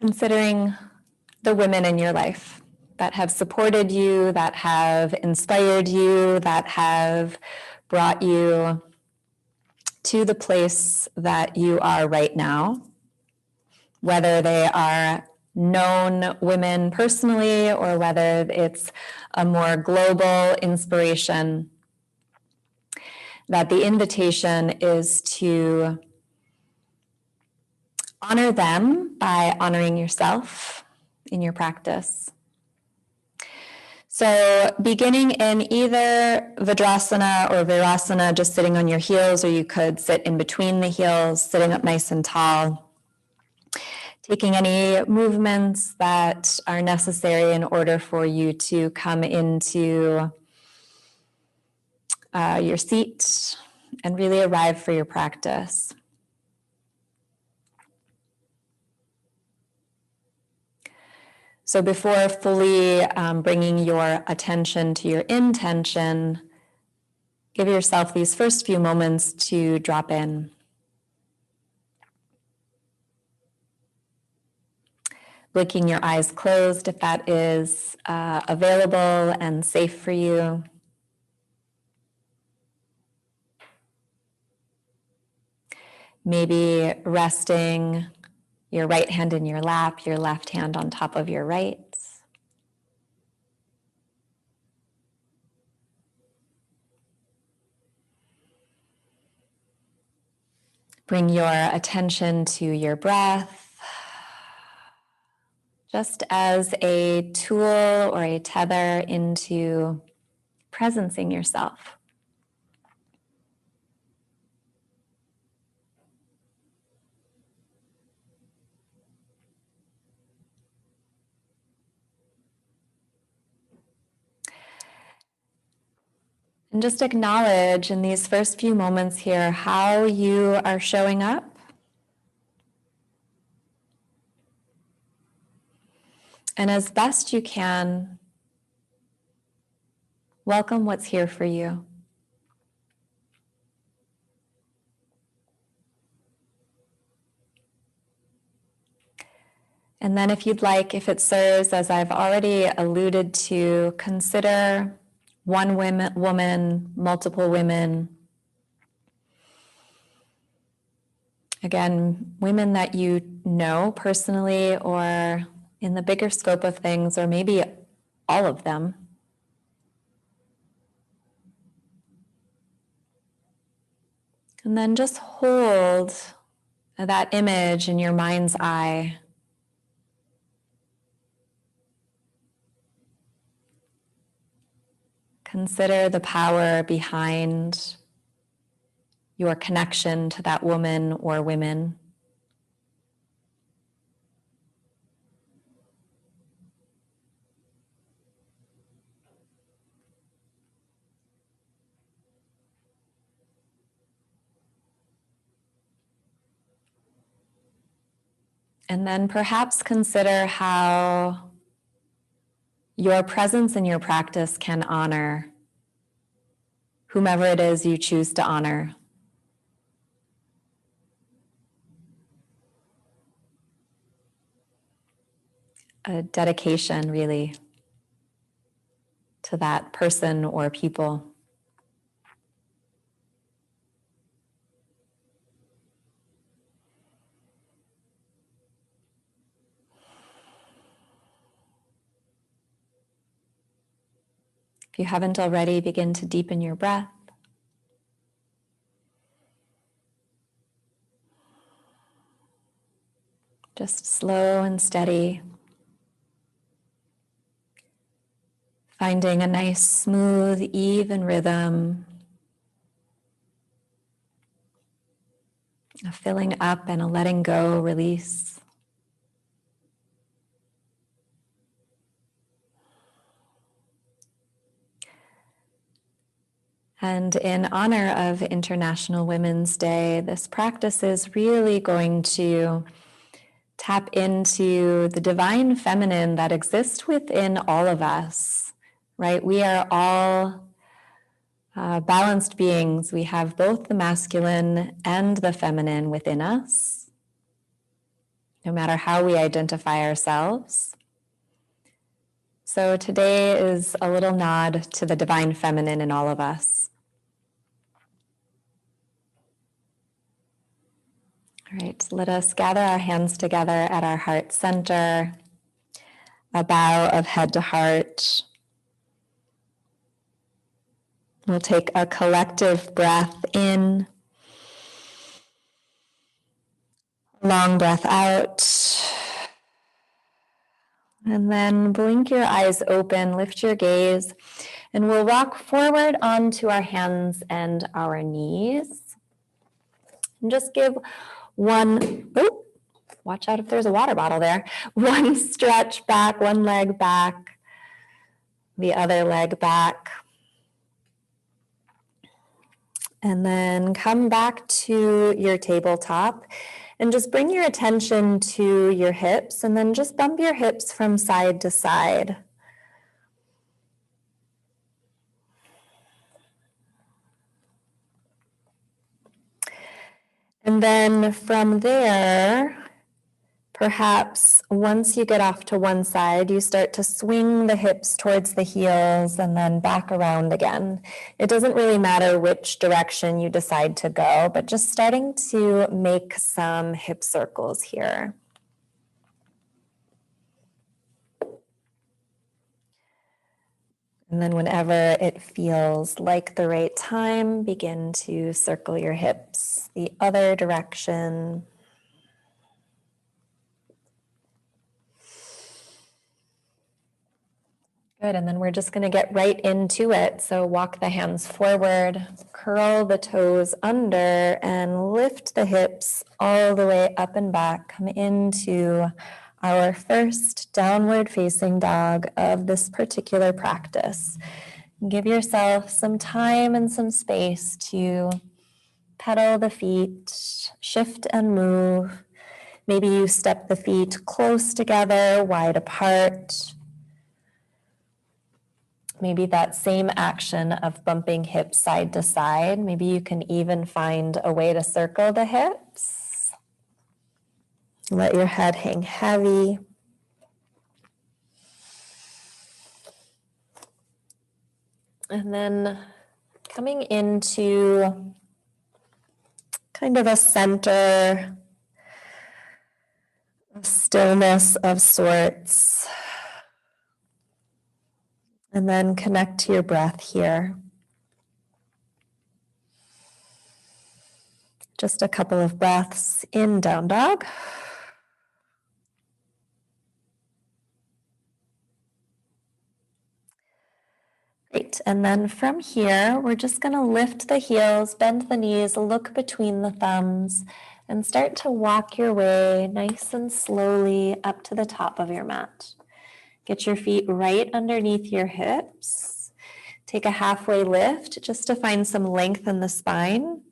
considering the women in your life that have supported you, that have inspired you, that have brought you to the place that you are right now, whether they are known women personally or whether it's a more global inspiration, that the invitation is to honor them by honoring yourself in your practice. So beginning in either Vajrasana or Virasana, just sitting on your heels, or you could sit in between the heels, sitting up nice and tall, taking any movements that are necessary in order for you to come into your seat and really arrive for your practice. So before fully bringing your attention to your intention, give yourself these first few moments to drop in. Blinking your eyes closed if that is available and safe for you. Maybe resting your right hand in your lap, your left hand on top of your right. Bring your attention to your breath, just as a tool or a tether into presencing yourself. And just acknowledge in these first few moments here how you are showing up. And as best you can, welcome what's here for you. And then if you'd like, if it serves, as I've already alluded to, consider one woman, multiple women. Again, women that you know personally or in the bigger scope of things, or maybe all of them. And then just hold that image in your mind's eye. Consider the power behind your connection to that woman or women. And then perhaps consider how your presence in your practice can honor whomever it is you choose to honor. A dedication, really, to that person or people. If you haven't already, begin to deepen your breath. Just slow and steady. Finding a nice, smooth, even rhythm. A filling up and a letting go, release. And in honor of International Women's Day, this practice is really going to tap into the divine feminine that exists within all of us, right? We are all Balanced beings, we have both the masculine and the feminine within us, no matter how we identify ourselves. So today is a little nod to the divine feminine in all of us. All right, let us gather our hands together at our heart center, a bow of head to heart. We'll take a collective breath in, long breath out, and then blink your eyes open, lift your gaze, and we'll rock forward onto our hands and our knees. And just give one, watch out if there's a water bottle there, one stretch back, one leg back, the other leg back. And then come back to your tabletop and just bring your attention to your hips and then just bump your hips from side to side. And then from there, perhaps once you get off to one side, you start to swing the hips towards the heels and then back around again. It doesn't really matter which direction you decide to go, but just starting to make some hip circles here. And then whenever it feels like the right time, begin to circle your hips the other direction. Good, and then we're just going to get right into it. So walk the hands forward, curl the toes under, and lift the hips all the way up and back. Come into our first downward facing dog of this particular practice. Give yourself some time and some space to pedal the feet, shift and move. Maybe you step the feet close together, wide apart. Maybe that same action of bumping hips side to side, maybe you can even find a way to circle the hips. Let your head hang heavy. And then coming into kind of a center, a stillness of sorts. And then connect to your breath here. Just a couple of breaths in down dog. Great, and then from here, we're just going to lift the heels, bend the knees, look between the thumbs, and start to walk your way nice and slowly up to the top of your mat. Get your feet right underneath your hips. Take a halfway lift just to find some length in the spine,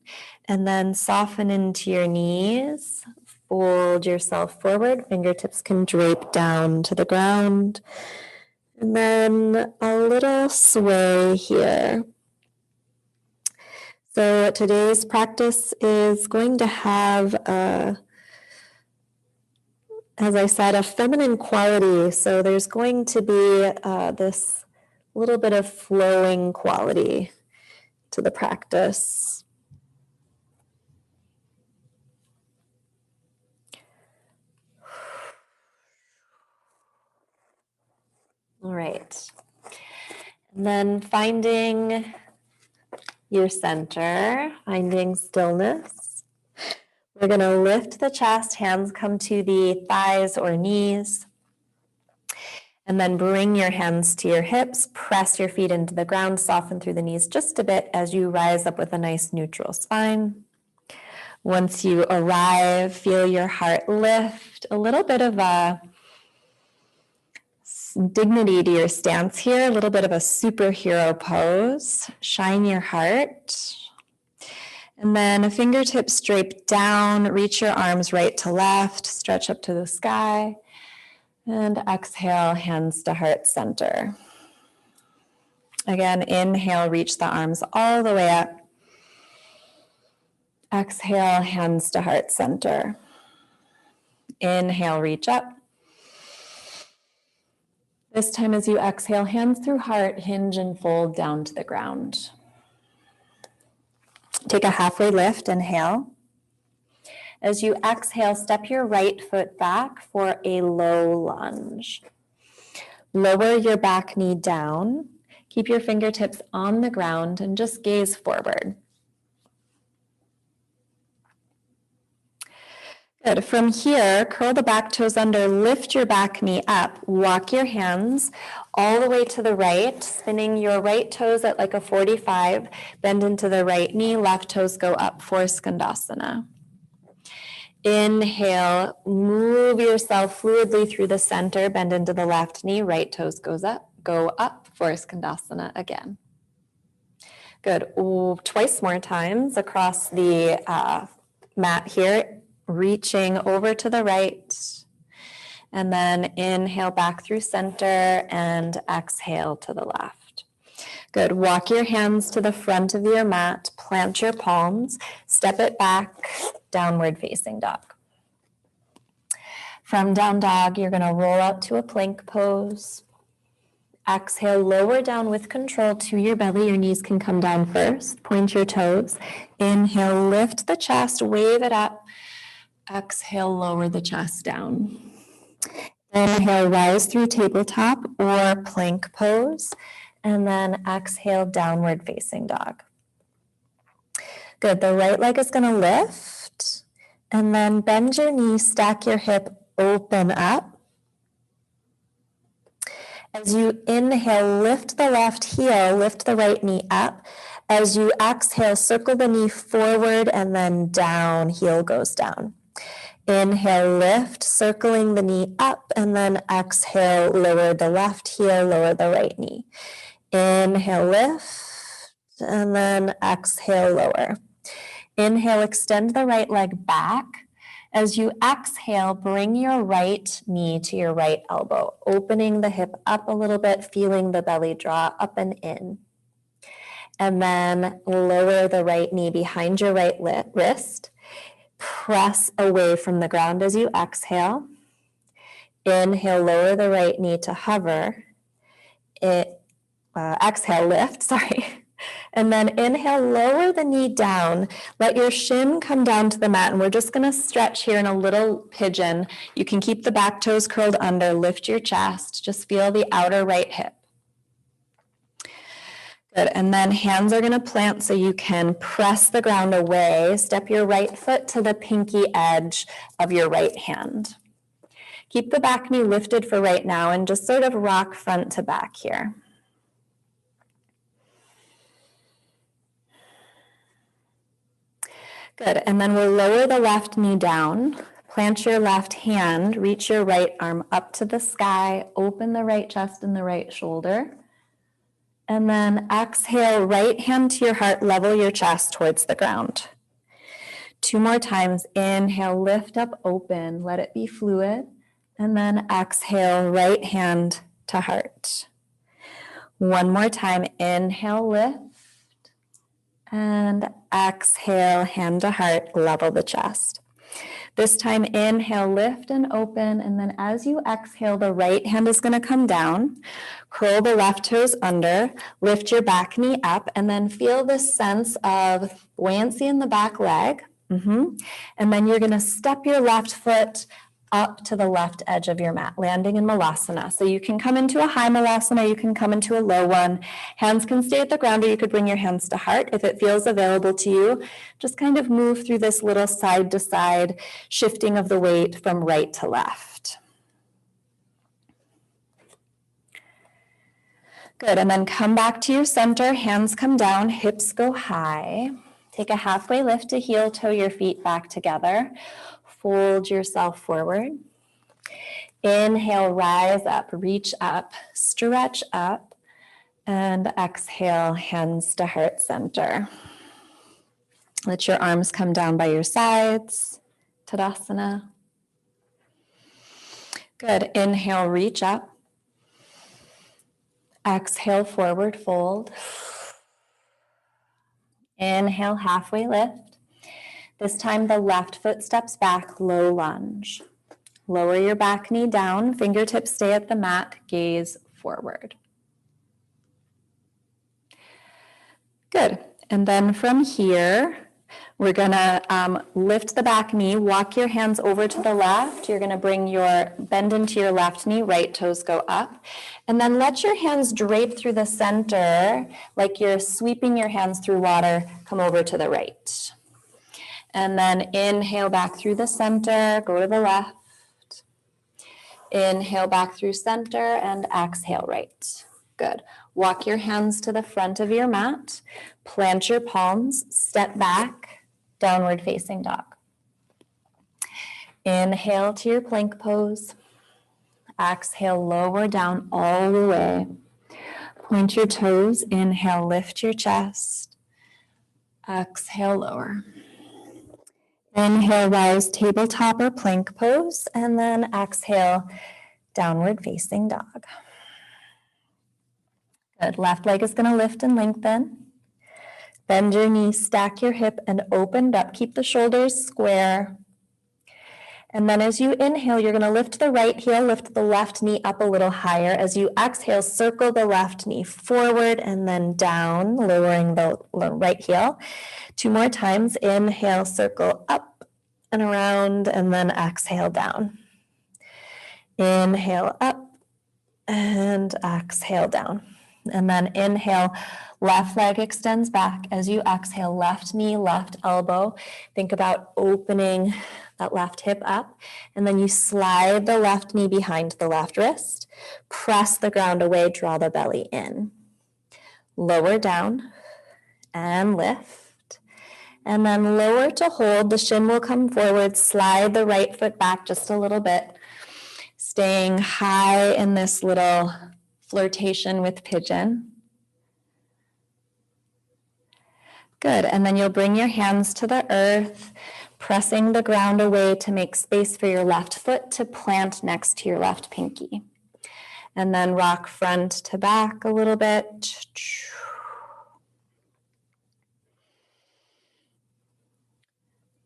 and then soften into your knees. Fold yourself forward, fingertips can drape down to the ground. And then a little sway here. So today's practice is going to have, as I said, a feminine quality. So there's going to be this little bit of flowing quality to the practice. All right. And then finding your center, finding stillness. We're going to lift the chest, hands come to the thighs or knees. And then bring your hands to your hips, press your feet into the ground, soften through the knees just a bit as you rise up with a nice neutral spine. Once you arrive, feel your heart lift, a little bit of a dignity to your stance here, a little bit of a superhero pose. Shine your heart. And then fingertips drape down, reach your arms right to left, stretch up to the sky. And exhale, hands to heart center. Again, inhale, reach the arms all the way up. Exhale, hands to heart center. Inhale, reach up. This time as you exhale, hands through heart, hinge and fold down to the ground. Take a halfway lift, inhale. As you exhale, step your right foot back for a low lunge. Lower your back knee down. Keep your fingertips on the ground and just gaze forward. Good. From here, curl the back toes under, lift your back knee up, walk your hands all the way to the right, spinning your right toes at like a 45, bend into the right knee, left toes go up for Skandasana. Inhale, move yourself fluidly through the center, bend into the left knee, right toes go up for Skandasana again. Good. Ooh, twice more times across the mat here, reaching over to the right, and then inhale back through center and exhale to the left. Good. Walk your hands to the front of your mat, plant your palms, step it back, downward facing dog. From down dog, you're going to roll out to a plank pose. Exhale, lower down with control to your belly. Your knees can come down first. Point your toes. Inhale, lift the chest, wave it up. Exhale, lower the chest down. Inhale, rise through tabletop or plank pose. And then exhale, downward facing dog. Good. The right leg is going to lift. And then bend your knee, stack your hip, open up. As you inhale, lift the left heel, lift the right knee up. As you exhale, circle the knee forward and then down, heel goes down. Inhale, lift, circling the knee up, and then exhale, lower the left heel, lower the right knee. Inhale, lift, and then exhale, lower. Inhale, extend the right leg back. As you exhale, bring your right knee to your right elbow, opening the hip up a little bit, feeling the belly draw up and in. And then lower the right knee behind your right wrist. Press away from the ground as you exhale. Inhale, lower the right knee to hover. Exhale, lift, sorry. And then inhale, lower the knee down. Let your shin come down to the mat. And we're just going to stretch here in a little pigeon. You can keep the back toes curled under. Lift your chest. Just feel the outer right hip. Good. And then hands are going to plant so you can press the ground away. Step your right foot to the pinky edge of your right hand. Keep the back knee lifted for right now and just sort of rock front to back here. Good. And then we'll lower the left knee down. Plant your left hand. Reach your right arm up to the sky. Open the right chest and the right shoulder. And then exhale, right hand to your heart, level your chest towards the ground. 2 more times. Inhale, lift up, open, let it be fluid. And then exhale, right hand to heart. 1 more time. Inhale, lift. And exhale, hand to heart, level the chest. This time, inhale, lift and open. And then as you exhale, the right hand is going to come down. Curl the left toes under. Lift your back knee up. And then feel this sense of buoyancy in the back leg. And then you're going to step your left foot up to the left edge of your mat, landing in Malasana. So you can come into a high Malasana, you can come into a low one. Hands can stay at the ground, or you could bring your hands to heart if it feels available to you. Just kind of move through this little side to side shifting of the weight from right to left. Good, and then come back to your center, hands come down, hips go high. Take a halfway lift to heel toe your feet back together. Fold yourself forward. Inhale, rise up, reach up, stretch up, and exhale, hands to heart center. Let your arms come down by your sides, Tadasana. Good, inhale, reach up. Exhale, forward fold. Inhale, halfway lift. This time the left foot steps back, low lunge. Lower your back knee down, fingertips stay at the mat, gaze forward. Good. And then from here, we're gonna lift the back knee, walk your hands over to the left. You're gonna bring your bend into your left knee, right toes go up. And then let your hands drape through the center, like you're sweeping your hands through water, come over to the right. And then inhale back through the center, go to the left. Inhale back through center and exhale right. Good. Walk your hands to the front of your mat, plant your palms, step back, downward facing dog. Inhale to your plank pose. Exhale, lower down all the way. Point your toes, inhale, lift your chest. Exhale, lower. Inhale, rise, tabletop or plank pose, and then exhale, downward facing dog. Good, left leg is gonna lift and lengthen. Bend your knees, stack your hip and open up. Keep the shoulders square. And then as you inhale, you're gonna lift the right heel, lift the left knee up a little higher. As you exhale, circle the left knee forward and then down, lowering the right heel. 2 more times, inhale, circle up and around, and then exhale down. Inhale up and exhale down. And then inhale, left leg extends back. As you exhale, left knee, left elbow. Think about opening that left hip up. And then you slide the left knee behind the left wrist. Press the ground away, draw the belly in. Lower down and lift. And then lower to hold. The shin will come forward. Slide the right foot back just a little bit. Staying high in this little flirtation with pigeon. Good, and then you'll bring your hands to the earth, pressing the ground away to make space for your left foot to plant next to your left pinky. And then rock front to back a little bit.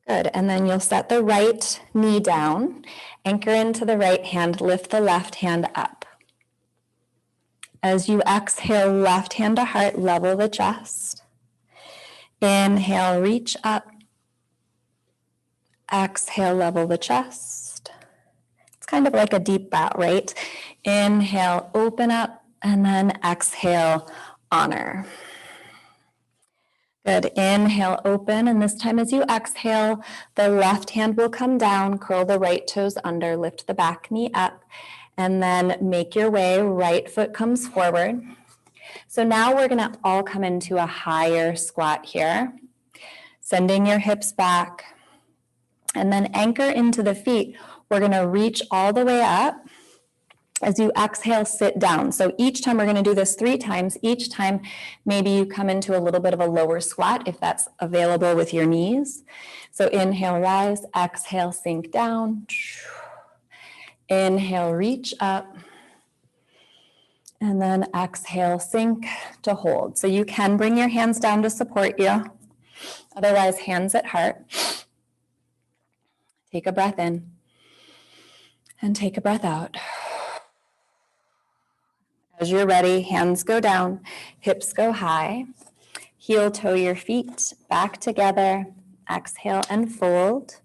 Good, and then you'll set the right knee down, anchor into the right hand, lift the left hand up. As you exhale, left hand to heart, level the chest. Inhale, reach up. Exhale, level the chest. It's kind of like a deep bow, right? Inhale, open up, and then exhale, honor. Good, inhale, open, and this time as you exhale, the left hand will come down, curl the right toes under, lift the back knee up, and then make your way, right foot comes forward. So now we're gonna all come into a higher squat here, sending your hips back, and then anchor into the feet. We're gonna reach all the way up. As you exhale, sit down. So each time we're gonna do this 3 times. Each time, maybe you come into a little bit of a lower squat if that's available with your knees. So inhale, rise, exhale, sink down. Inhale, reach up. And then exhale, sink to hold. So you can bring your hands down to support you. Otherwise, hands at heart. Take a breath in and take a breath out. As you're ready, hands go down, hips go high. Heel toe your feet back together. Exhale and fold.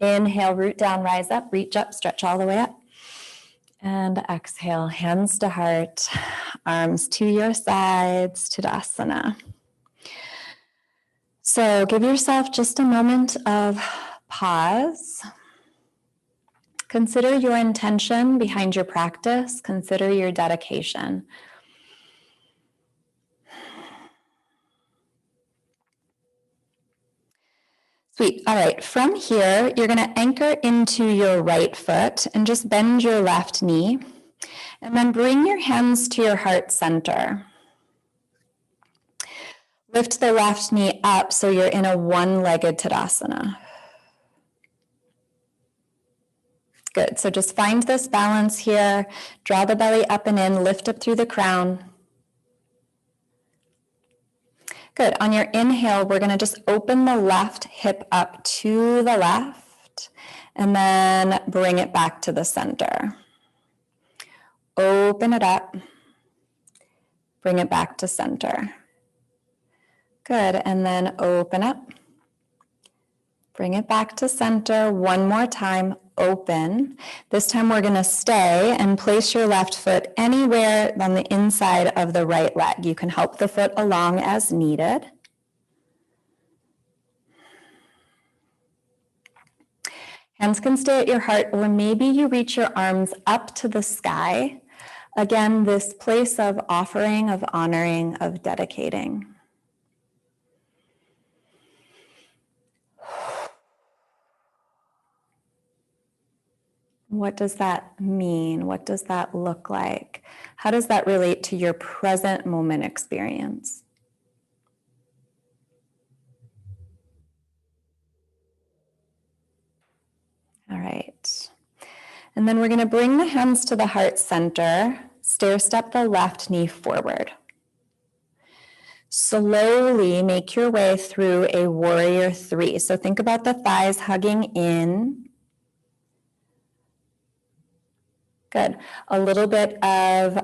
Inhale, root down, rise up, reach up, stretch all the way up. And exhale, hands to heart, arms to your sides, Tadasana. So give yourself just a moment of pause. Consider your intention behind your practice. Consider your dedication. Sweet. All right. From here, you're going to anchor into your right foot and just bend your left knee. And then bring your hands to your heart center. Lift the left knee up so you're in a one-legged Tadasana. Good, so just find this balance here. Draw the belly up and in, lift up through the crown. Good, on your inhale, we're gonna just open the left hip up to the left and then bring it back to the center. Open it up, bring it back to center. Good, and then open up, bring it back to center. One more time, open. This time we're gonna stay and place your left foot anywhere on the inside of the right leg. You can help the foot along as needed. Hands can stay at your heart, or maybe you reach your arms up to the sky. Again, this place of offering, of honoring, of dedicating. What does that mean? What does that look like? How does that relate to your present moment experience? All right. And then we're going to bring the hands to the heart center, stair step the left knee forward. Slowly make your way through a warrior three. So think about the thighs hugging in. Good. A little bit of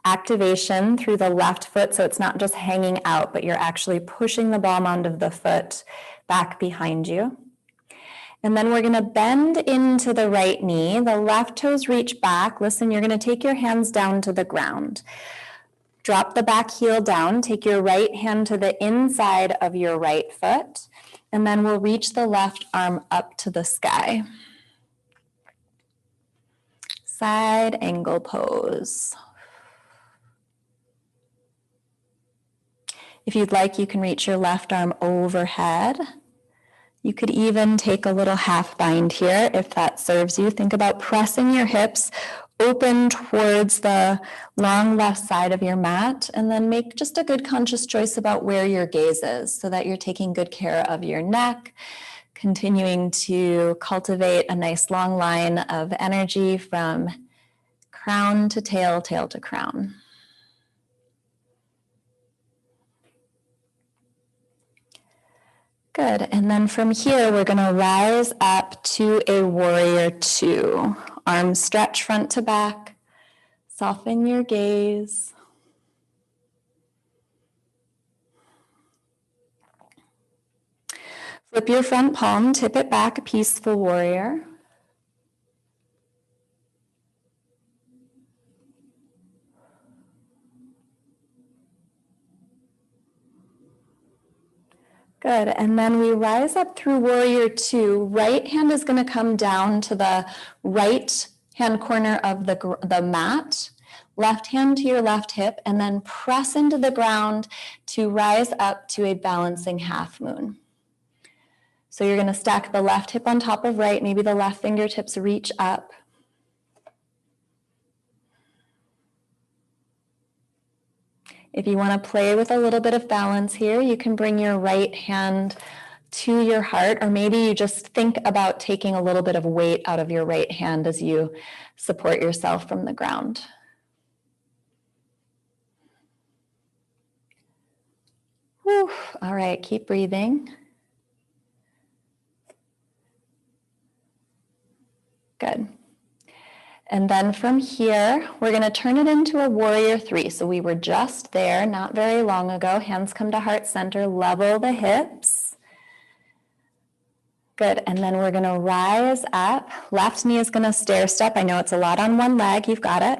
activation through the left foot, so it's not just hanging out, but you're actually pushing the ball mound of the foot back behind you. And then we're going to bend into the right knee. The left toes reach back. Listen, you're going to take your hands down to the ground. Drop the back heel down. Take your right hand to the inside of your right foot. And then we'll reach the left arm up to the sky. Side angle pose. If you'd like, you can reach your left arm overhead. You could even take a little half bind here if that serves you. Think about pressing your hips open towards the long left side of your mat, and then make just a good conscious choice about where your gaze is so that you're taking good care of your neck, continuing to cultivate a nice long line of energy from crown to tail, tail to crown. Good, and then from here, we're gonna rise up to a warrior two. Arms stretch front to back, soften your gaze. Flip your front palm, tip it back, peaceful warrior. Good, and then we rise up through warrior two. Right hand is going to come down to the right hand corner of the mat. Left hand to your left hip, and then press into the ground to rise up to a balancing half moon. So you're going to stack the left hip on top of right, maybe the left fingertips reach up. If you want to play with a little bit of balance here, you can bring your right hand to your heart, or maybe you just think about taking a little bit of weight out of your right hand as you support yourself from the ground. Whew. All right, keep breathing. Good. And then from here, we're going to turn it into a warrior three. So we were just there not very long ago. Hands come to heart center, level the hips. Good, and then we're going to rise up. Left knee is going to stair step. I know it's a lot on one leg, you've got it.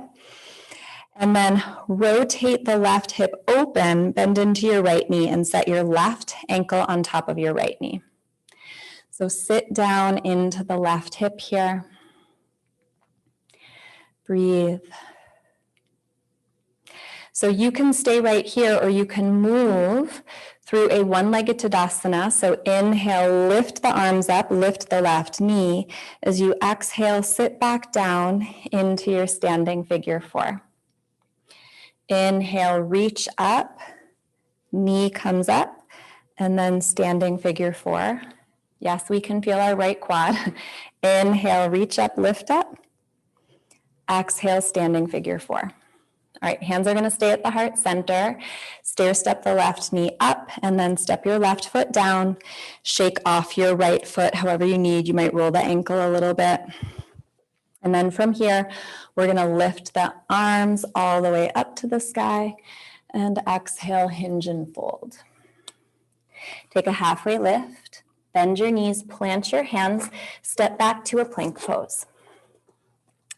And then rotate the left hip open, bend into your right knee, and set your left ankle on top of your right knee. So sit down into the left hip here. Breathe. So you can stay right here, or you can move through a one-legged Tadasana. So inhale, lift the arms up, lift the left knee. As you exhale, sit back down into your standing figure four. Inhale, reach up, knee comes up, and then standing figure four. Yes, we can feel our right quad. Inhale, reach up, lift up. Exhale, standing figure 4. All right, hands are going to stay at the heart center. Stair step the left knee up and then step your left foot down. Shake off your right foot however you need. You might roll the ankle a little bit. And then from here, we're going to lift the arms all the way up to the sky and exhale, hinge and fold. Take a halfway lift, bend your knees, plant your hands, step back to a plank pose.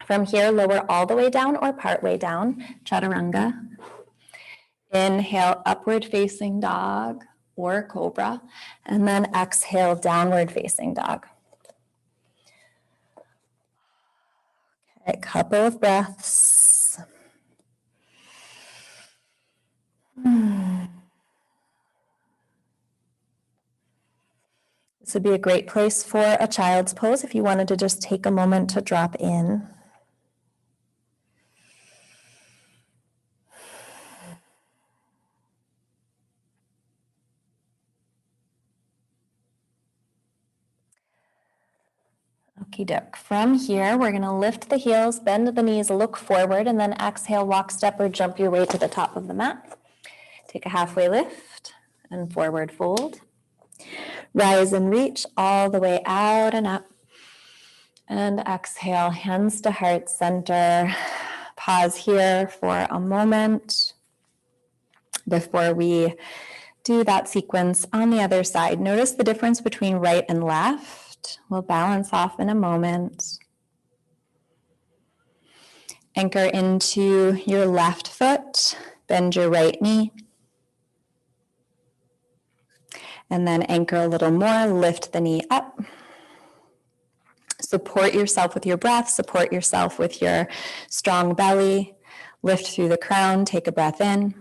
From here, lower all the way down or part way down, chaturanga. Inhale, upward facing dog or cobra, and then exhale, downward facing dog. Okay, couple of breaths. This would be a great place for a child's pose if you wanted to just take a moment to drop in. Okie doke. From here, we're going to lift the heels, bend the knees, look forward, and then exhale, walk, step, or jump your way to the top of the mat. Take a halfway lift and forward fold. Rise and reach all the way out and up. And exhale, hands to heart center. Pause here for a moment before we do that sequence on the other side. Notice the difference between right and left. We'll balance off in a moment. Anchor into your left foot, bend your right knee. And then anchor a little more, lift the knee up. Support yourself with your breath, support yourself with your strong belly. Lift through the crown, take a breath in.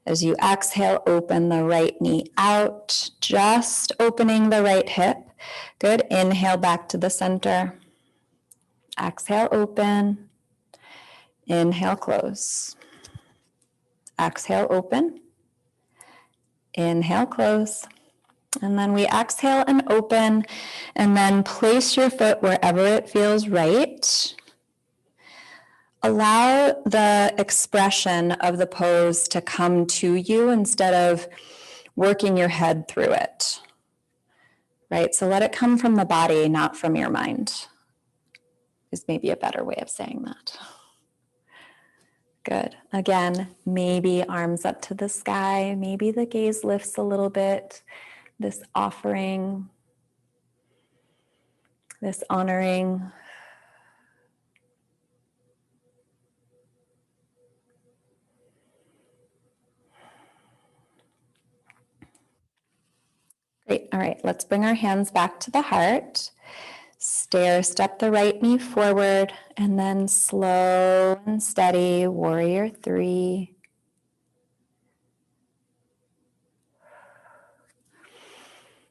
As you exhale, open the right knee out, just opening the right hip. Good, inhale back to the center. Exhale, open. Inhale, close. Exhale, open. Inhale, close. And then we exhale and open, and then place your foot wherever it feels right. Allow the expression of the pose to come to you instead of working your head through it, right? So let it come from the body, not from your mind, is maybe a better way of saying that. Good. Again, maybe arms up to the sky, maybe the gaze lifts a little bit. This offering, this honoring. Great. All right, let's bring our hands back to the heart. Stair step the right knee forward, and then slow and steady, warrior 3.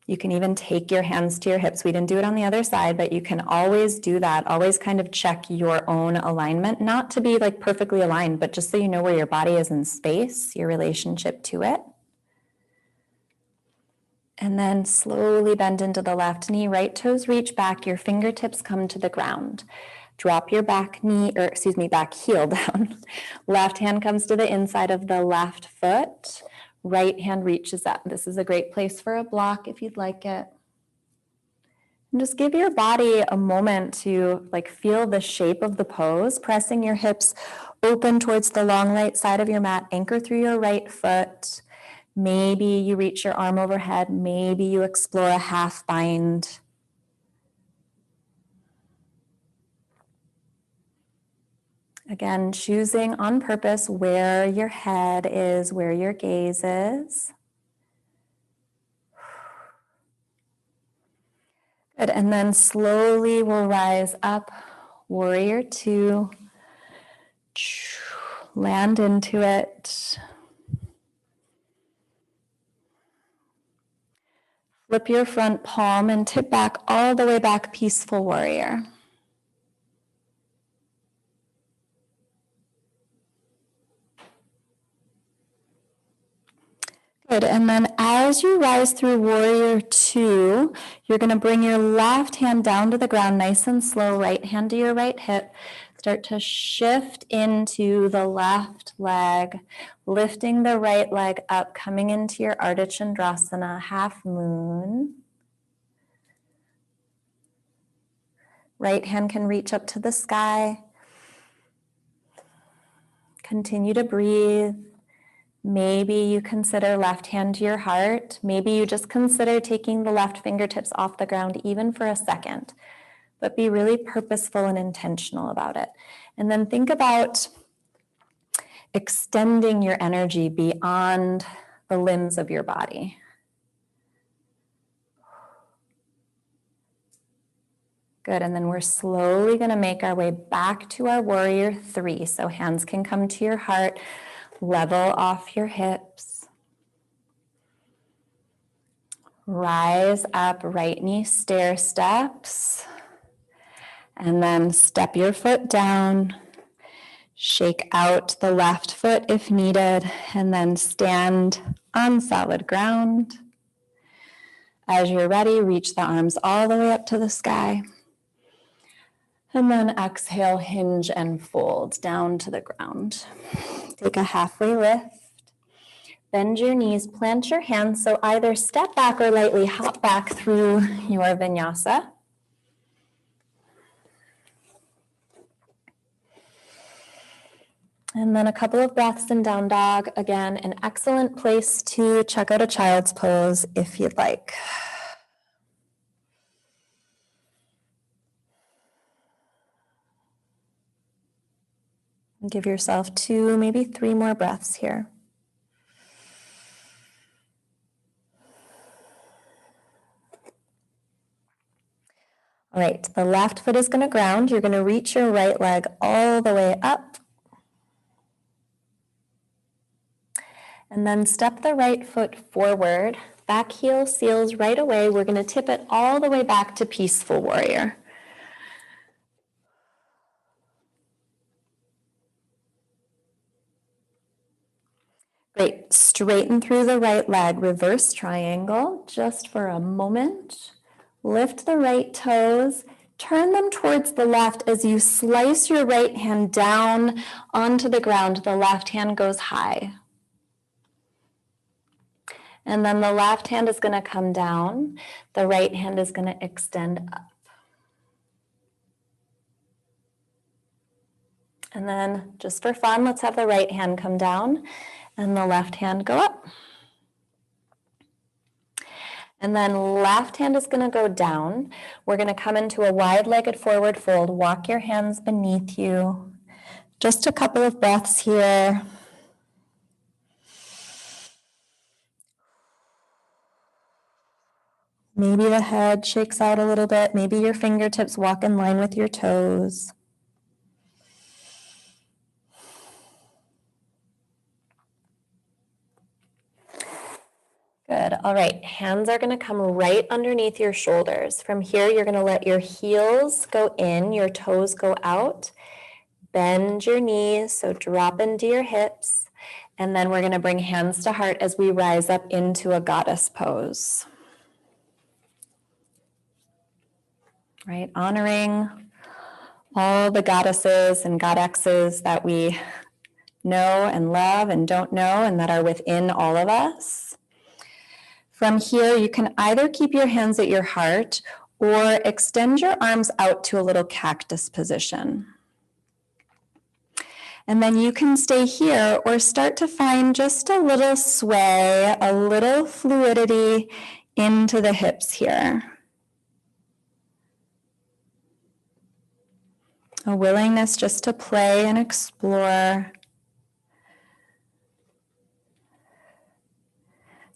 You can even take your hands to your hips. We didn't do it on the other side, but you can always do that. Always kind of check your own alignment, not to be like perfectly aligned, but just so you know where your body is in space, your relationship to it. And then slowly bend into the left knee, right toes reach back, your fingertips come to the ground. Drop your back heel down. Left hand comes to the inside of the left foot. Right hand reaches up. This is a great place for a block if you'd like it. And just give your body a moment to feel the shape of the pose, pressing your hips open towards the long right side of your mat. Anchor through your right foot. Maybe you reach your arm overhead. Maybe you explore a half bind. Again, choosing on purpose where your head is, where your gaze is. Good, and then slowly we'll rise up, warrior 2. Land into it. Flip your front palm and tip back all the way back, peaceful warrior. Good, and then as you rise through warrior two, you're gonna bring your left hand down to the ground, nice and slow, right hand to your right hip. Start to shift into the left leg, lifting the right leg up, coming into your Ardha Chandrasana, half moon. Right hand can reach up to the sky. Continue to breathe. Maybe you consider left hand to your heart. Maybe you just consider taking the left fingertips off the ground even for a second, but be really purposeful and intentional about it. And then think about extending your energy beyond the limbs of your body. Good, and then we're slowly gonna make our way back to our warrior three. So hands can come to your heart, level off your hips. Rise up, right knee stair steps, and then step your foot down, shake out the left foot if needed, and then stand on solid ground. As you're ready, reach the arms all the way up to the sky, and then exhale, hinge and fold down to the ground. Take a halfway lift. Bend your knees, plant your hands, so either step back or lightly hop back through your vinyasa. And then a couple of breaths in down dog. Again, an excellent place to check out a child's pose if you'd like. And give yourself 2, maybe 3 more breaths here. All right, the left foot is going to ground. You're going to reach your right leg all the way up. And then step the right foot forward. Back heel seals right away. We're going to tip it all the way back to peaceful warrior. Great. Straighten through the right leg. Reverse triangle just for a moment. Lift the right toes, turn them towards the left as you slice your right hand down onto the ground. The left hand goes high. And then the left hand is going to come down. The right hand is going to extend up. And then just for fun, let's have the right hand come down and the left hand go up. And then left hand is going to go down. We're going to come into a wide-legged forward fold. Walk your hands beneath you. Just a couple of breaths here. Maybe the head shakes out a little bit. Maybe your fingertips walk in line with your toes. Good. All right. Hands are going to come right underneath your shoulders. From here, you're going to let your heels go in, your toes go out. Bend your knees, so drop into your hips. And then we're going to bring hands to heart as we rise up into a goddess pose. Right? Honoring all the goddesses and goddesses that we know and love and don't know and that are within all of us. From here, you can either keep your hands at your heart or extend your arms out to a little cactus position. And then you can stay here or start to find just a little sway, a little fluidity into the hips here. A willingness just to play and explore.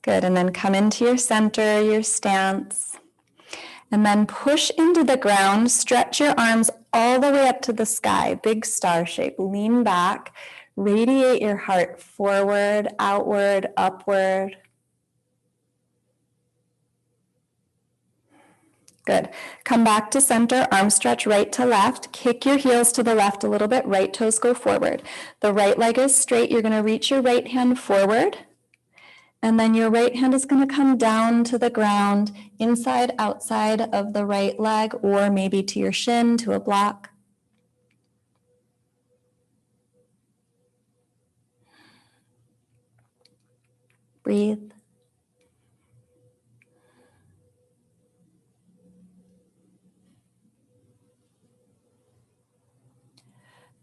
Good, and then come into your center, your stance, and then push into the ground, stretch your arms all the way up to the sky, big star shape, lean back, radiate your heart forward, outward, upward. Good, come back to center, arm stretch right to left, kick your heels to the left a little bit, right toes go forward. The right leg is straight, you're gonna reach your right hand forward. And then your right hand is going to come down to the ground, inside, outside of the right leg, or maybe to your shin, to a block. Breathe.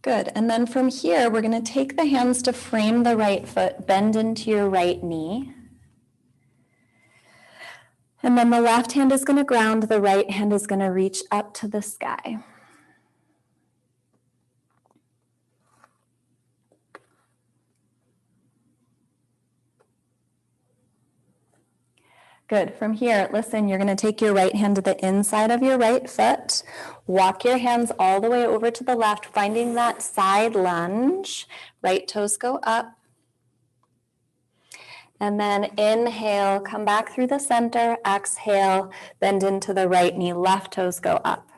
Good. And then from here, we're going to take the hands to frame the right foot, bend into your right knee. And then the left hand is going to ground, the right hand is going to reach up to the sky. Good. From here, listen, you're going to take your right hand to the inside of your right foot. Walk your hands all the way over to the left, finding that side lunge. Right toes go up. And then inhale, come back through the center. Exhale, bend into the right knee. Left toes go up.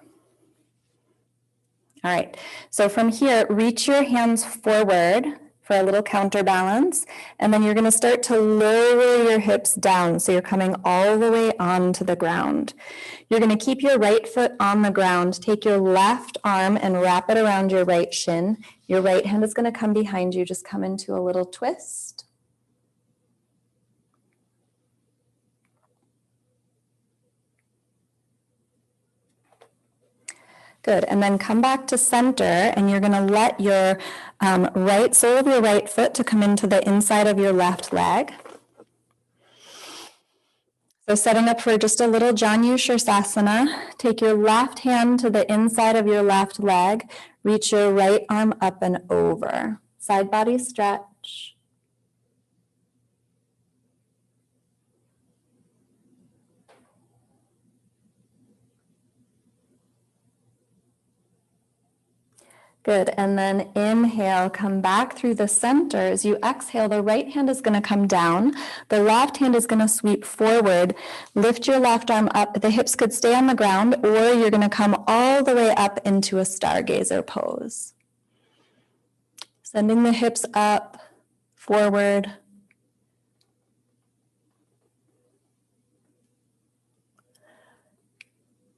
All right. So from here, reach your hands forward for a little counterbalance, and then you're going to start to lower your hips down, so you're coming all the way onto the ground. You're going to keep your right foot on the ground, take your left arm and wrap it around your right shin. Your right hand is going to come behind you, just come into a little twist. Good, and then come back to center, and you're going to let your right sole of your right foot to come into the inside of your left leg. So setting up for just a little Janu Shirsasana, take your left hand to the inside of your left leg, reach your right arm up and over. Side body stretch. Good, and then inhale, come back through the center. As you exhale, the right hand is going to come down. The left hand is going to sweep forward. Lift your left arm up. The hips could stay on the ground, or you're going to come all the way up into a stargazer pose. Sending the hips up, forward.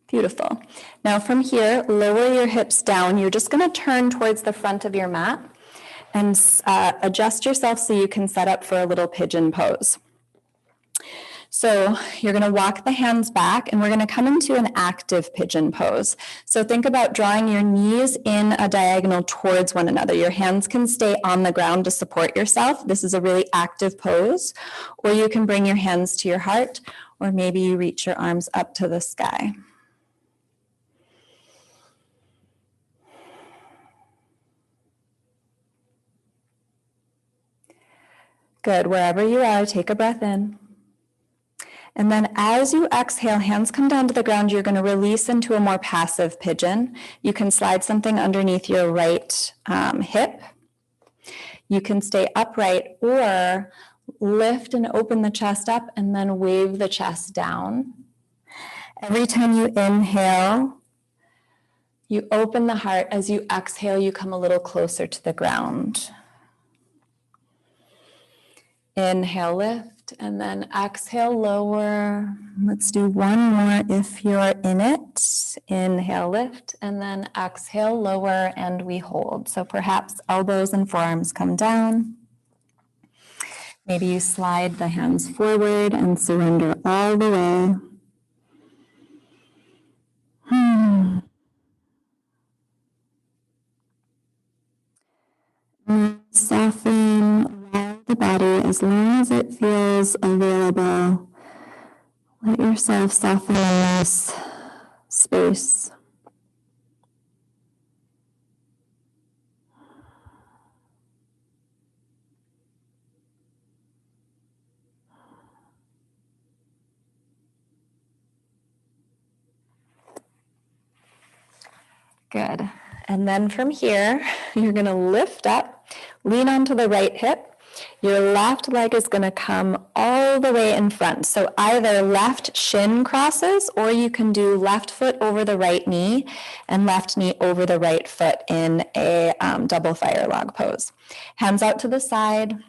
Beautiful. Now from here, lower your hips down. You're just going to turn towards the front of your mat and adjust yourself so you can set up for a little pigeon pose. So you're going to walk the hands back, and we're going to come into an active pigeon pose. So think about drawing your knees in a diagonal towards one another. Your hands can stay on the ground to support yourself. This is a really active pose. Or you can bring your hands to your heart, or maybe you reach your arms up to the sky. Good. Wherever you are, take a breath in. And then as you exhale, hands come down to the ground, you're going to release into a more passive pigeon. You can slide something underneath your right hip. You can stay upright, or lift and open the chest up and then wave the chest down. Every time you inhale, you open the heart. As you exhale, you come a little closer to the ground. Inhale, lift, and then exhale, lower. Let's do one more if you're in it. Inhale, lift, and then exhale, lower, and we hold. So perhaps elbows and forearms come down. Maybe you slide the hands forward and surrender all the way. Soften, allow the body as long as it feels available. Let yourself soften in this space. Good. And then from here, you're going to lift up, lean onto the right hip. Your left leg is going to come all the way in front. So either left shin crosses, or you can do left foot over the right knee and left knee over the right foot in a double fire log pose. Hands out to the side.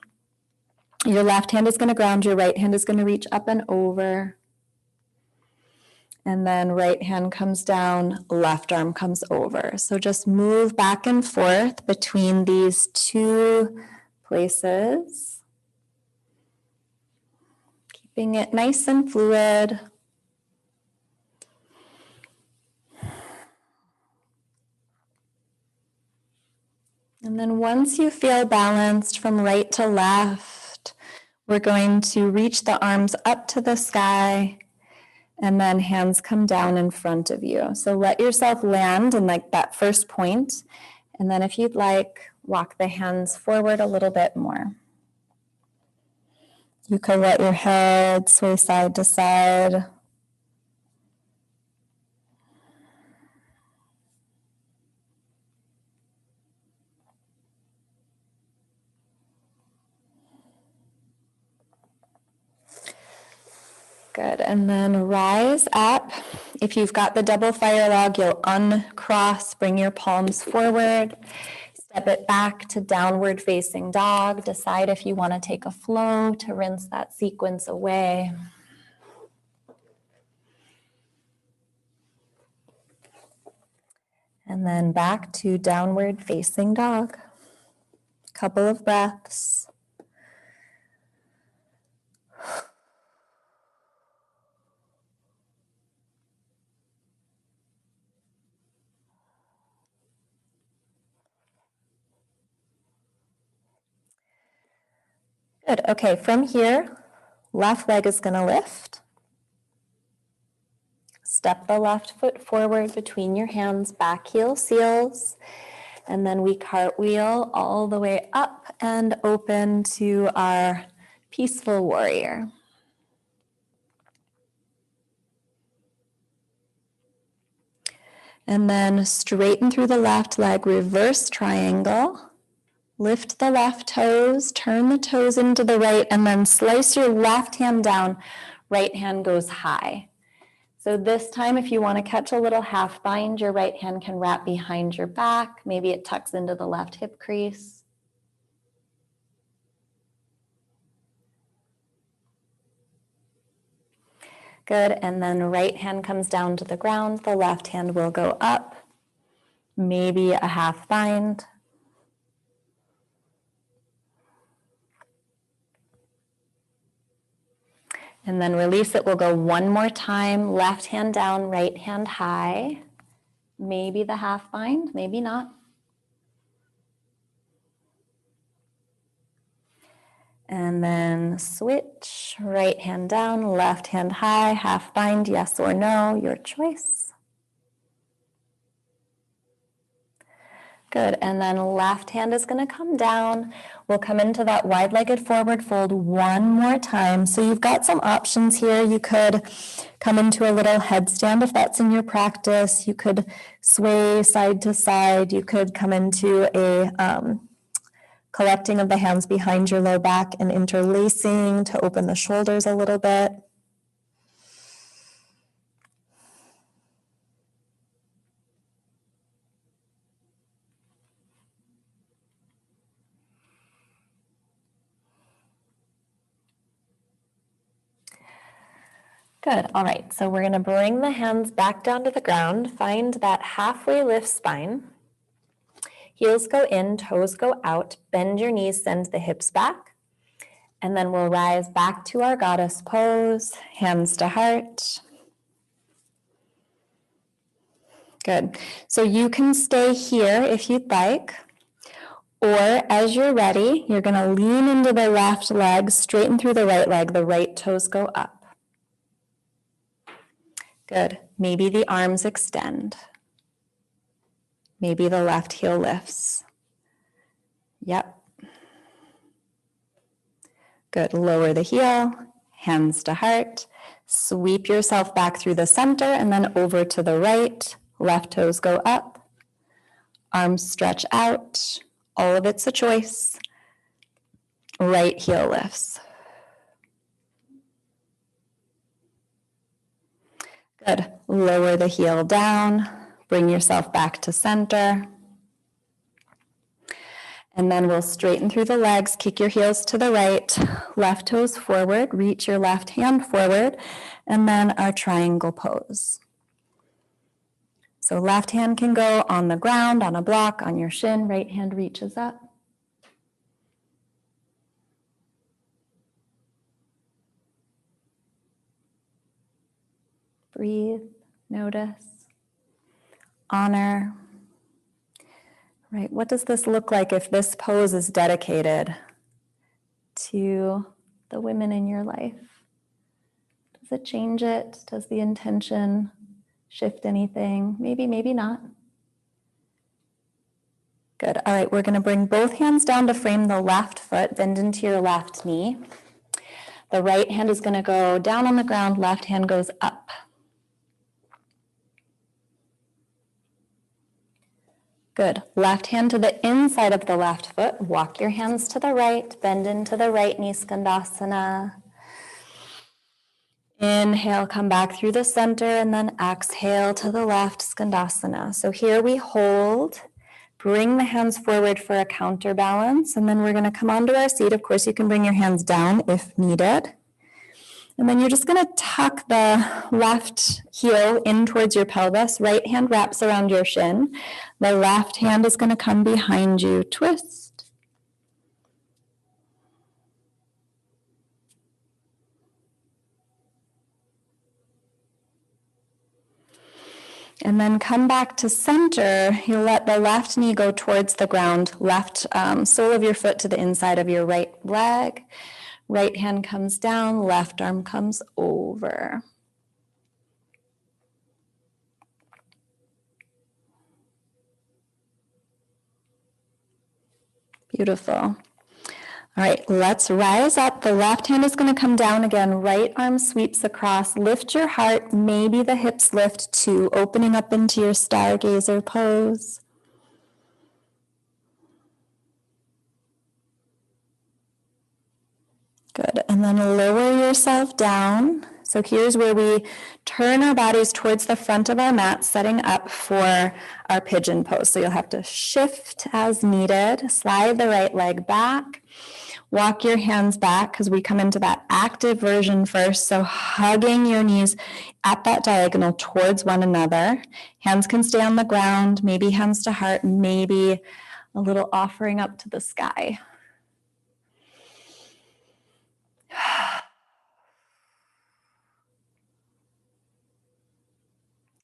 Your left hand is going to ground, your right hand is going to reach up and over. And then right hand comes down, left arm comes over. So just move back and forth between these two places, keeping it nice and fluid. And then once you feel balanced from right to left, we're going to reach the arms up to the sky and then hands come down in front of you. So let yourself land in like that first point. And then if you'd like, walk the hands forward a little bit more. You could let your head sway side to side. Good, and then rise up. If you've got the double fire log, you'll uncross, bring your palms forward, step it back to downward facing dog. Decide if you want to take a flow to rinse that sequence away. And then back to downward facing dog. Couple of breaths. Good. Okay, from here, left leg is going to lift. Step the left foot forward between your hands, back heel seals, and then we cartwheel all the way up and open to our peaceful warrior. And then straighten through the left leg, reverse triangle. Lift the left toes, turn the toes into the right, and then slice your left hand down. Right hand goes high. So this time, if you want to catch a little half bind, your right hand can wrap behind your back. Maybe it tucks into the left hip crease. Good, and then right hand comes down to the ground. The left hand will go up. Maybe a half bind. And then release it. We'll go one more time. Left hand down, right hand high. Maybe the half bind, maybe not. And then switch, right hand down, left hand high, half bind, yes or no, your choice. Good, and then left hand is gonna come down. We'll come into that wide-legged forward fold one more time. So you've got some options here. You could come into a little headstand if that's in your practice. You could sway side to side. You could come into a collecting of the hands behind your low back and interlacing to open the shoulders a little bit. Good, all right, so we're gonna bring the hands back down to the ground, find that halfway lift spine. Heels go in, toes go out, bend your knees, send the hips back. And then we'll rise back to our goddess pose, hands to heart. Good, so you can stay here if you'd like, or as you're ready, you're gonna lean into the left leg, straighten through the right leg, the right toes go up. Good, maybe the arms extend. Maybe the left heel lifts. Yep. Good, lower the heel, hands to heart. Sweep yourself back through the center and then over to the right. Left toes go up. Arms stretch out. All of it's a choice. Right heel lifts. Good, lower the heel down. Bring yourself back to center. And then we'll straighten through the legs, kick your heels to the right, left toes forward, reach your left hand forward, and then our triangle pose. So left hand can go on the ground, on a block, on your shin, right hand reaches up. Breathe, notice, honor. Right, what does this look like if this pose is dedicated to the women in your life? Does it change it? Does the intention shift anything? Maybe, maybe not. Good. All right, we're going to bring both hands down to frame the left foot, bend into your left knee. The right hand is going to go down on the ground, left hand goes up. Good. Left hand to the inside of the left foot. Walk your hands to the right, bend into the right knee, Skandasana. Inhale, come back through the center, and then exhale to the left, Skandasana. So here we hold, bring the hands forward for a counterbalance, and then we're going to come onto our seat. Of course, you can bring your hands down if needed. And then you're just going to tuck the left heel in towards your pelvis. Right hand wraps around your shin. The left hand is going to come behind you. Twist. And then come back to center. You'll let the left knee go towards the ground. Left sole of your foot to the inside of your right leg. Right hand comes down, left arm comes over. Beautiful. All right, let's rise up. The left hand is going to come down again. Right arm sweeps across. Lift your heart. Maybe the hips lift too, opening up into your stargazer pose. Good. And then lower yourself down. So here's where we turn our bodies towards the front of our mat, setting up for our pigeon pose. So you'll have to shift as needed. Slide the right leg back. Walk your hands back because we come into that active version first. So hugging your knees at that diagonal towards one another. Hands can stay on the ground, maybe hands to heart, maybe a little offering up to the sky.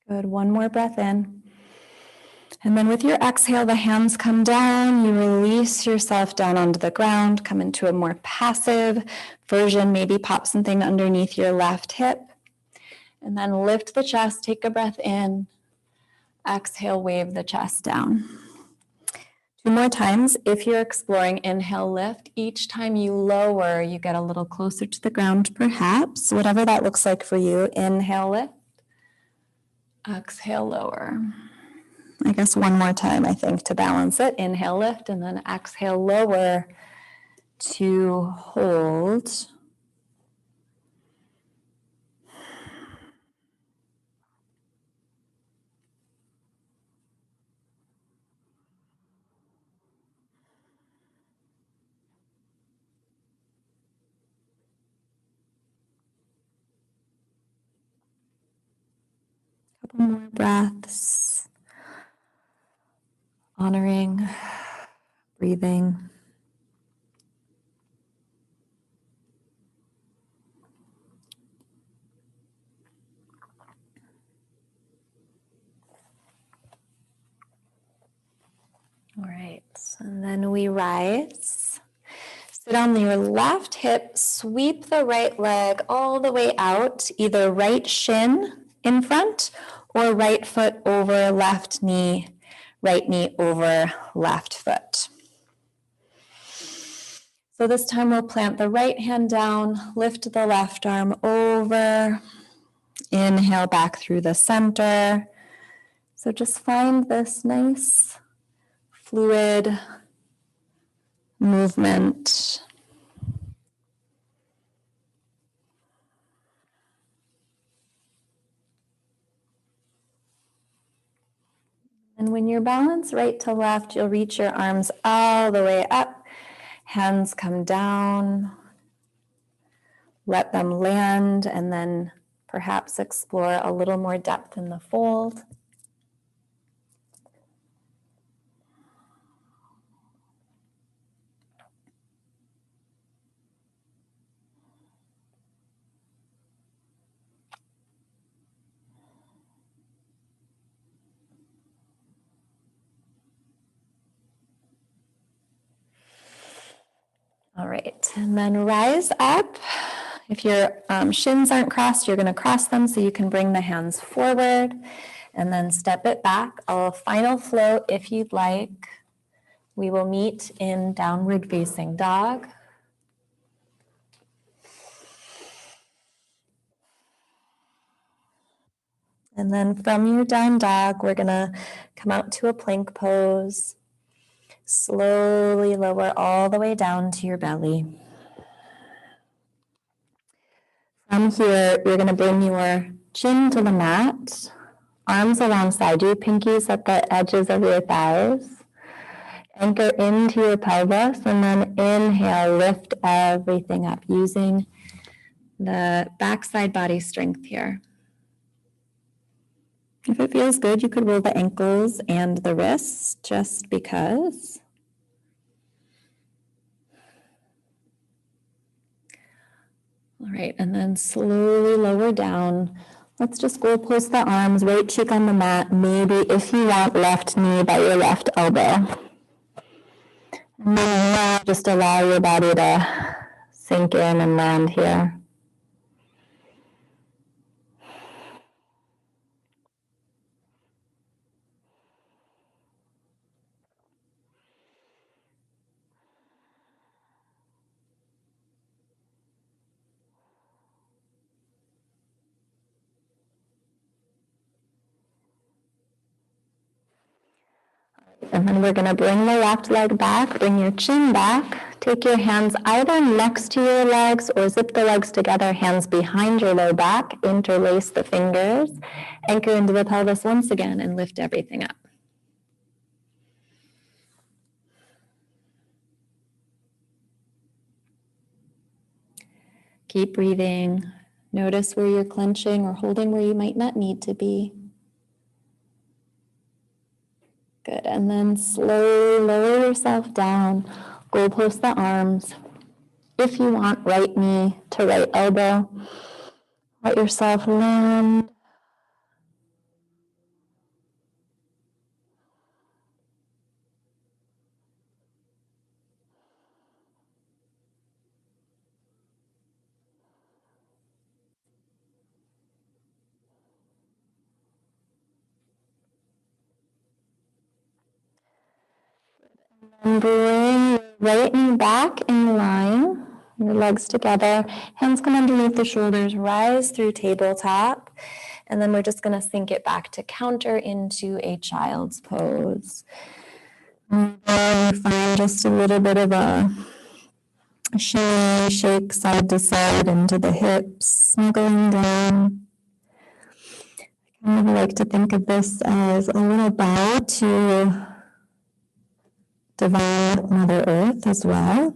Good, one more breath in. And then with your exhale, the hands come down, you release yourself down onto the ground, come into a more passive version, maybe pop something underneath your left hip. And then lift the chest, take a breath in, exhale, wave the chest down. 2 more times. If you're exploring, inhale, lift. Each time you lower, you get a little closer to the ground, perhaps, whatever that looks like for you. Inhale, lift. Exhale, lower. I guess one more time, I think, to balance it. Inhale, lift, and then exhale, lower to hold. Couple more breaths. Honoring, breathing. All right, and then we rise. Sit on your left hip, sweep the right leg all the way out, either right shin in front or right foot over left knee, right knee over left foot. So this time we'll plant the right hand down, lift the left arm over, inhale back through the center. So just find this nice fluid movement. And when you're balanced right to left, you'll reach your arms all the way up. Hands come down. Let them land, and then perhaps explore a little more depth in the fold. All right, and then rise up. If your shins aren't crossed, you're going to cross them so you can bring the hands forward and then step it back. A final flow if you'd like. We will meet in downward facing dog. And then from your down dog, we're going to come out to a plank pose. Slowly lower all the way down to your belly. From here, you're going to bring your chin to the mat, arms alongside you, pinkies at the edges of your thighs. Anchor into your pelvis, and then inhale, lift everything up using the backside body strength here. If it feels good, you could roll the ankles and the wrists just because. All right, and then slowly lower down. Let's just go post the arms, right cheek on the mat, maybe if you want left knee by your left elbow. And then now just allow your body to sink in and land here. And then we're going to bring the left leg back, bring your chin back, take your hands either next to your legs or zip the legs together, hands behind your low back, interlace the fingers, anchor into the pelvis once again, and lift everything up. Keep breathing. Notice where you're clenching or holding where you might not need to be. Good, and then slowly lower yourself down, go post the arms. If you want, right knee to right elbow. Let yourself land. And bring your right knee back in line, your legs together, hands come underneath the shoulders, rise through tabletop, and then we're just going to sink it back to counter into a child's pose. And then find just a little bit of a shake side to side into the hips, snuggling down. I kind of like to think of this as a little bow to Divine Mother Earth as well.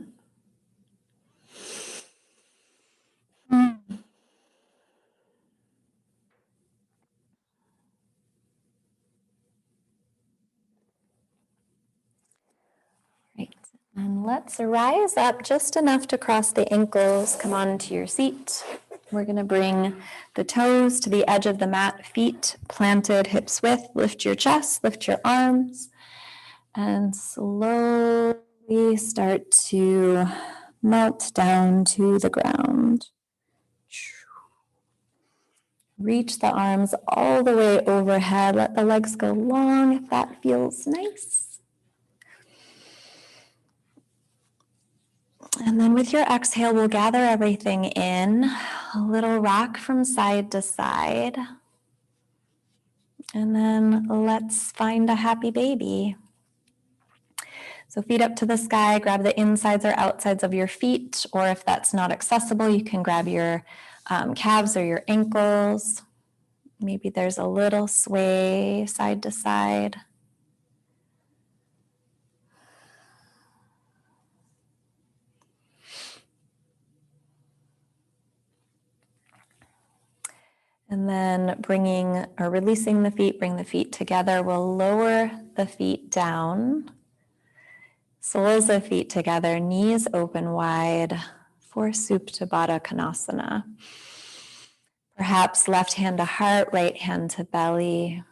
Right, and let's rise up just enough to cross the ankles. Come on to your seat. We're going to bring the toes to the edge of the mat, feet planted, hips width. Lift your chest, lift your arms, and slowly start to melt down to the ground. Reach the arms all the way overhead. Let the legs go long if that feels nice. And then with your exhale, we'll gather everything in. A little rock from side to side. And then let's find a happy baby. So feet up to the sky, grab the insides or outsides of your feet, or if that's not accessible, you can grab your calves or your ankles. Maybe there's a little sway side to side. And then bringing or releasing the feet, bring the feet together. We'll lower the feet down. Soles of feet together, knees open wide for Supta Baddha Konasana. Perhaps left hand to heart, right hand to belly.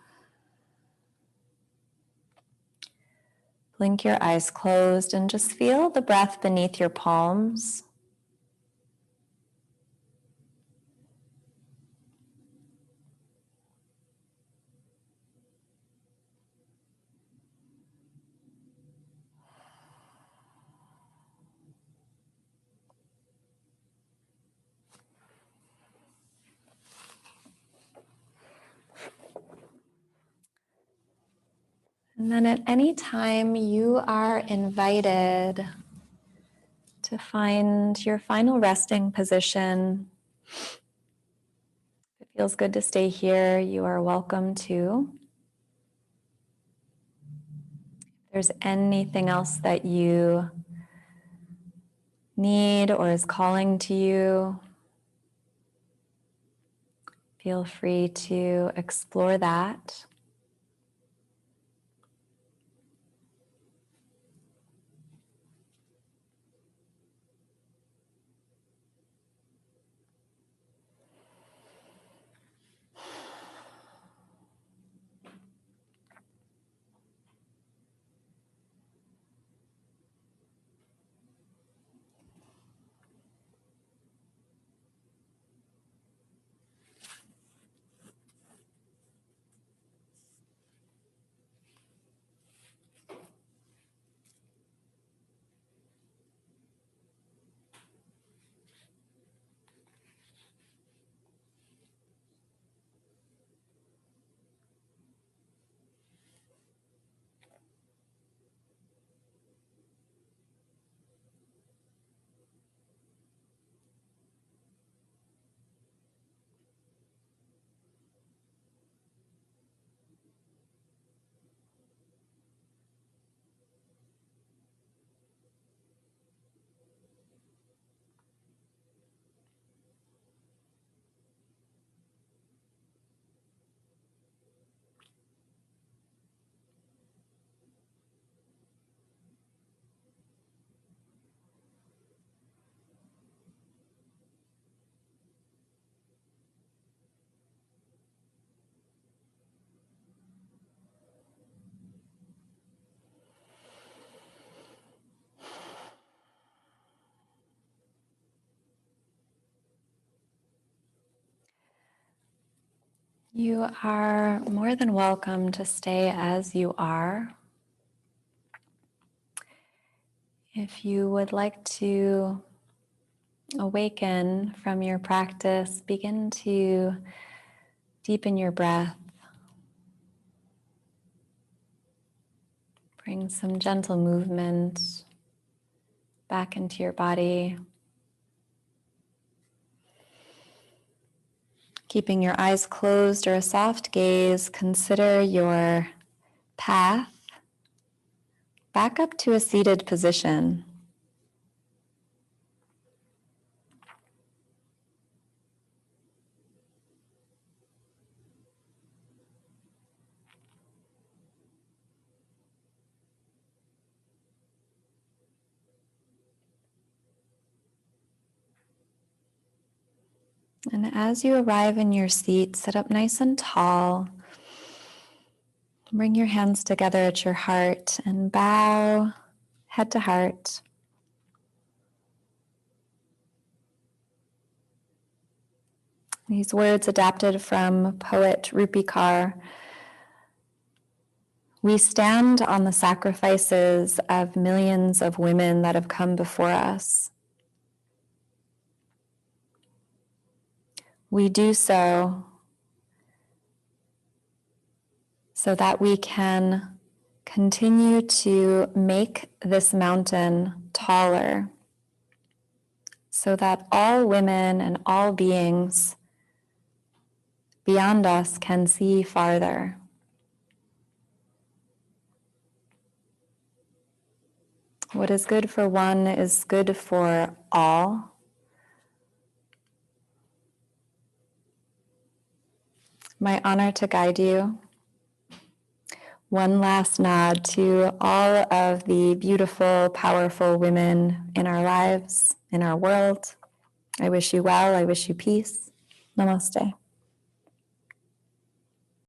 Blink your eyes closed and just feel the breath beneath your palms. And then at any time, you are invited to find your final resting position. If it feels good to stay here, you are welcome to. If there's anything else that you need or is calling to you, feel free to explore that. You are more than welcome to stay as you are. If you would like to awaken from your practice, begin to deepen your breath. Bring some gentle movement back into your body. Keeping your eyes closed or a soft gaze, consider your path back up to a seated position. And as you arrive in your seat, sit up nice and tall. Bring your hands together at your heart and bow head to heart. These words adapted from poet Rupi Kaur. We stand on the sacrifices of millions of women that have come before us. We do so that we can continue to make this mountain taller, so that all women and all beings beyond us can see farther. What is good for one is good for all. My honor to guide you. One last nod to all of the beautiful, powerful women in our lives, in our world. I wish you well. I wish you peace. Namaste.